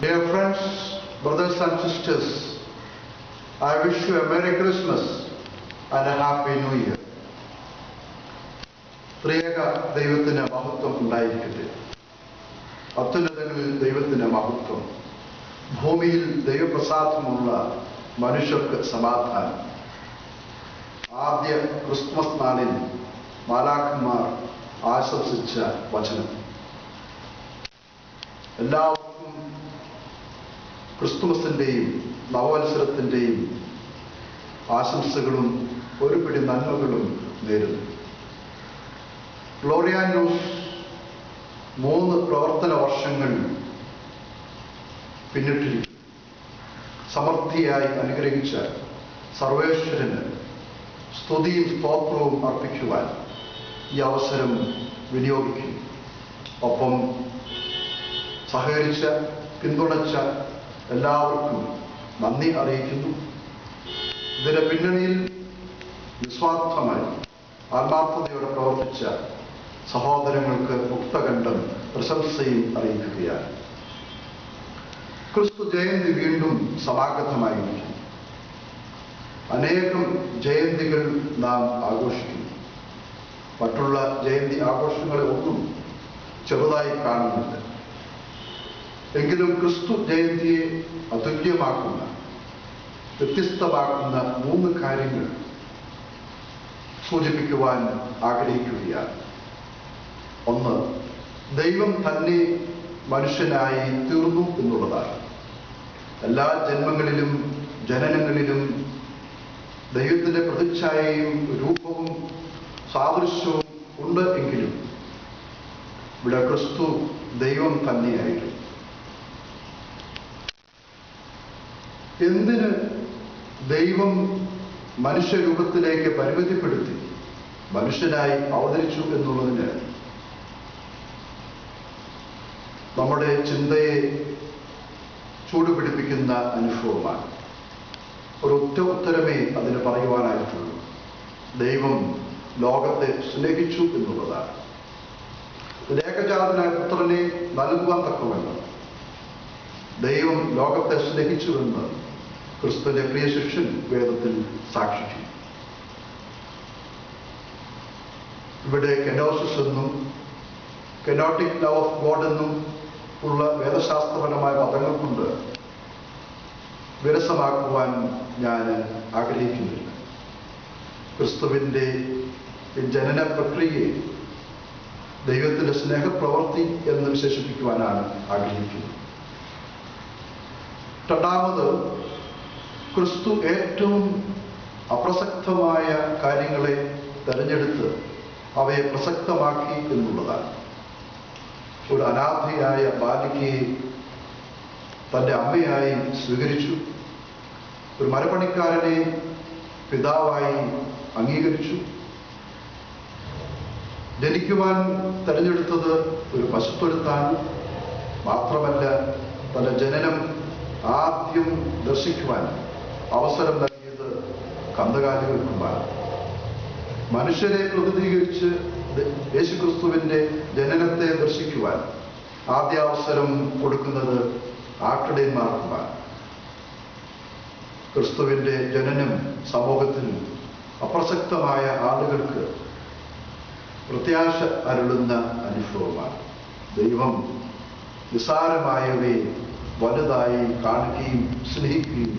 Dear friends, brothers and sisters, I wish you a Merry Christmas and a Happy New Year. ത്രിയേക ദൈവത്തിന് മഹത്വം ഉണ്ടായിരിക്കട്ടെ. അത്യുന്നതങ്ങളിൽ ദൈവത്തിന് മഹത്വം, ഭൂമിയിൽ ദൈവപ്രസാദമുള്ള മനുഷ്യർക്ക് സമാധാനം. ആദ്യ ക്രിസ്മസ് നാളിൽ മാലാഖന്മാർ ആശംസിച്ച വചനം. എല്ലാവർക്കും ക്രിസ്തുമസിൻ്റെയും നവവത്സരത്തിൻ്റെയും ആശംസകളും ഒരു പിടി നന്മകളും നേരുന്നു. ഗ്ലോറിയ ന്യൂസ് 3 പ്രവർത്തന വർഷങ്ങൾ പിന്നിട്ടിരിക്കും. സമൃദ്ധിയായി അനുഗ്രഹിച്ച സർവേശ്വരന് സ്തുതിയും സ്തോത്രവും അർപ്പിക്കുവാൻ ഈ അവസരം വിനിയോഗിക്കും. ഒപ്പം സഹകരിച്ച, പിന്തുണച്ച എല്ലാവർക്കും നന്ദി അറിയിക്കുന്നു. ഇതിന് പിന്നണിയിൽ നിസ്വാർത്ഥമായി ആത്മാർത്ഥതയോടെ പ്രവർത്തിച്ച സഹോദരങ്ങൾക്ക് മുക്തകണ്ഠം പ്രശംസയും അറിയിക്കുകയാണ്. ക്രിസ്തു ജയന്തി വീണ്ടും സമാഗതമായിരിക്കും. അനേകം ജയന്തികൾ നാം ആഘോഷിക്കുന്നു. മറ്റുള്ള ജയന്തി ആഘോഷങ്ങളെ ഒന്നും ചെറുതായി കാണുന്നില്ല. എങ്കിലും ക്രിസ്തു ജയന്തിയെ അതുല്യമാക്കുന്ന, വ്യത്യസ്തമാക്കുന്ന 3 കാര്യങ്ങൾ സൂചിപ്പിക്കുവാൻ ആഗ്രഹിക്കുകയാണ്. ഒന്ന്, ദൈവം തന്നെ മനുഷ്യനായി തീർന്നു എന്നുള്ളതാണ്. എല്ലാ ജന്മങ്ങളിലും ജനനങ്ങളിലും ദൈവത്തിൻ്റെ പ്രതിച്ഛായയും രൂപവും സാദൃശ്യവും ഉണ്ട്. എങ്കിലും ഇവിടെ ക്രിസ്തു ദൈവം തന്നെയായിരുന്നു. എന്തിന് ദൈവം മനുഷ്യരൂപത്തിലേക്ക് പരിമിതിപ്പെടുത്തി മനുഷ്യനായി അവതരിച്ചു എന്നുള്ളതിന് നമ്മുടെ ചിന്തയെ ചൂടുപിടിപ്പിക്കുന്ന അനുഭവമാണ്. ഒരൊറ്റ ഉത്തരമേ അതിന് പറയുവാനായിട്ടുള്ളൂ. ദൈവം ലോകത്തെ സ്നേഹിച്ചു എന്നുള്ളതാണ്. ഏകജാതനായ പുത്രനെ നൽകുവാൻ തക്കവണ്ണം ദൈവം ലോകത്തെ സ്നേഹിച്ചുവെന്ന് ക്രിസ്തുവിന്റെ പ്രിയ ശിഷ്യൻ വേദത്തിൽ സാക്ഷിച്ചു. ഇവിടെ കെനോസിസ് എന്നും കെനോട്ടിക് ലവ് ഓഫ് ഗോഡ് എന്നും ഉള്ള വേദശാസ്ത്രപരമായ പദങ്ങൾ കൊണ്ട് വിരസമാക്കുവാൻ ഞാൻ ആഗ്രഹിക്കുന്നില്ല. ക്രിസ്തുവിൻ്റെ ജനന പ്രക്രിയയെ ദൈവത്തിൻ്റെ സ്നേഹപ്രവൃത്തി എന്ന് വിശേഷിപ്പിക്കുവാനാണ് ആഗ്രഹിക്കുന്നത്. രണ്ടാമത്, ക്രിസ്തു ഏറ്റവും അപ്രസക്തമായ കാര്യങ്ങളെ തെരഞ്ഞെടുത്ത് അവയെ പ്രസക്തമാക്കി എന്നുള്ളതാണ്. ഒരു അനാഥയായ ബാലികയെ തൻ്റെ അമ്മയായി സ്വീകരിച്ചു. ഒരു മരപ്പണിക്കാരനെ പിതാവായി അംഗീകരിച്ചു. ജനിക്കുവാൻ തെരഞ്ഞെടുത്തത് ഒരു പശുത്തൊഴുത്താണ്. മാത്രമല്ല, തൻ്റെ ജനനം ആദ്യം ദർശിക്കുവാൻ അവസരം നൽകിയത് കന്നുകാലികൾക്കുമാണ്. മനുഷ്യരെ പ്രതിനിധീകരിച്ച് യേശുക്രിസ്തുവിൻ്റെ ജനനത്തെ ദർശിക്കുവാൻ ആദ്യ അവസരം കൊടുക്കുന്നത് ആട്ടിടയന്മാർക്കുമാണ്. ക്രിസ്തുവിൻ്റെ ജനനം സമൂഹത്തിൽ അപ്രസക്തമായ ആളുകൾക്ക് പ്രത്യാശ അരുളുന്ന അനുഭവമാണ്. ദൈവം നിസാരമായവയെ വലുതായി കാണുകയും സ്നേഹിക്കുകയും.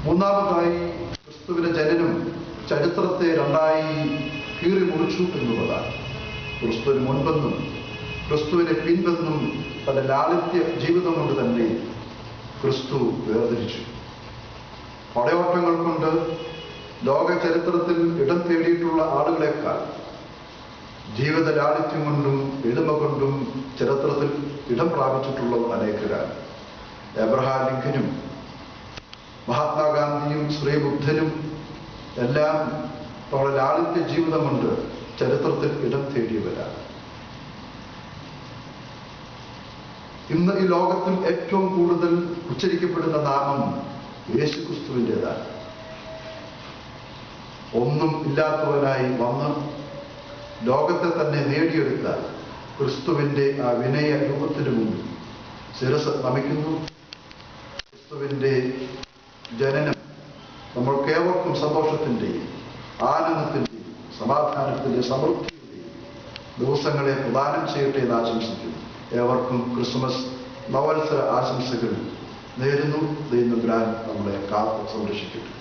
മൂന്നാമതായി, ക്രിസ്തുവിന്റെ ജനനം ചരിത്രത്തെ 2ആയി കീറി മുറിച്ചു എന്നുള്ളതാണ്. ക്രിസ്തുവിന് മുൻപെന്നും ക്രിസ്തുവിനെ പിൻപെന്നും തന്റെ ലാളിത്യ ജീവിതം കൊണ്ട് തന്നെ ക്രിസ്തു വേർതിരിച്ചു. പടയോട്ടങ്ങൾ കൊണ്ട് ലോക ചരിത്രത്തിൽ ഇടം തേടിയിട്ടുള്ള ആളുകളെക്കാൾ ജീവിത ലാളിത്യം കൊണ്ടും എളിമ കൊണ്ടും ചരിത്രത്തിൽ ഇടം പ്രാപിച്ചിട്ടുള്ളവർ അനേകരാണ്. എബ്രഹാം ലിങ്കനും മഹാത്മാഗാന്ധിയും ശ്രീബുദ്ധനും എല്ലാം അവരുടെ ലാളിത്യ ജീവിതം കൊണ്ട് ചരിത്രത്തിൽ ഇടം തേടിയവരാണ്. ഇന്ന് ഈ ലോകത്തിൽ ഏറ്റവും കൂടുതൽ ഉച്ചരിക്കപ്പെടുന്ന നാമം യേശുക്രിസ്തുവിൻ്റെതാണ്. ഒന്നും ഇല്ലാത്തവനായി വന്ന് ലോകത്തെ തന്നെ നേടിയെടുത്ത ക്രിസ്തുവിൻ്റെ ആ വിനയ രൂപത്തിന് മുമ്പിൽ ശിരസ് നമിക്കുന്നു. ക്രിസ്തുവിൻ്റെ ജനനം നമ്മൾക്കേവർക്കും സന്തോഷത്തിൻ്റെയും ആനന്ദത്തിൻ്റെയും സമാധാനത്തിൻ്റെയും സമൃദ്ധിയുടെയും ദിവസങ്ങളെ പ്രദാനം ചെയ്യട്ടെ എന്ന് ആശംസിക്കുന്നു. ഏവർക്കും ക്രിസ്മസ് നവവത്സര ആശംസകൾ നേരുന്നു. ദൈവം നമ്മളെ കാത്ത് സംരക്ഷിക്കട്ടെ.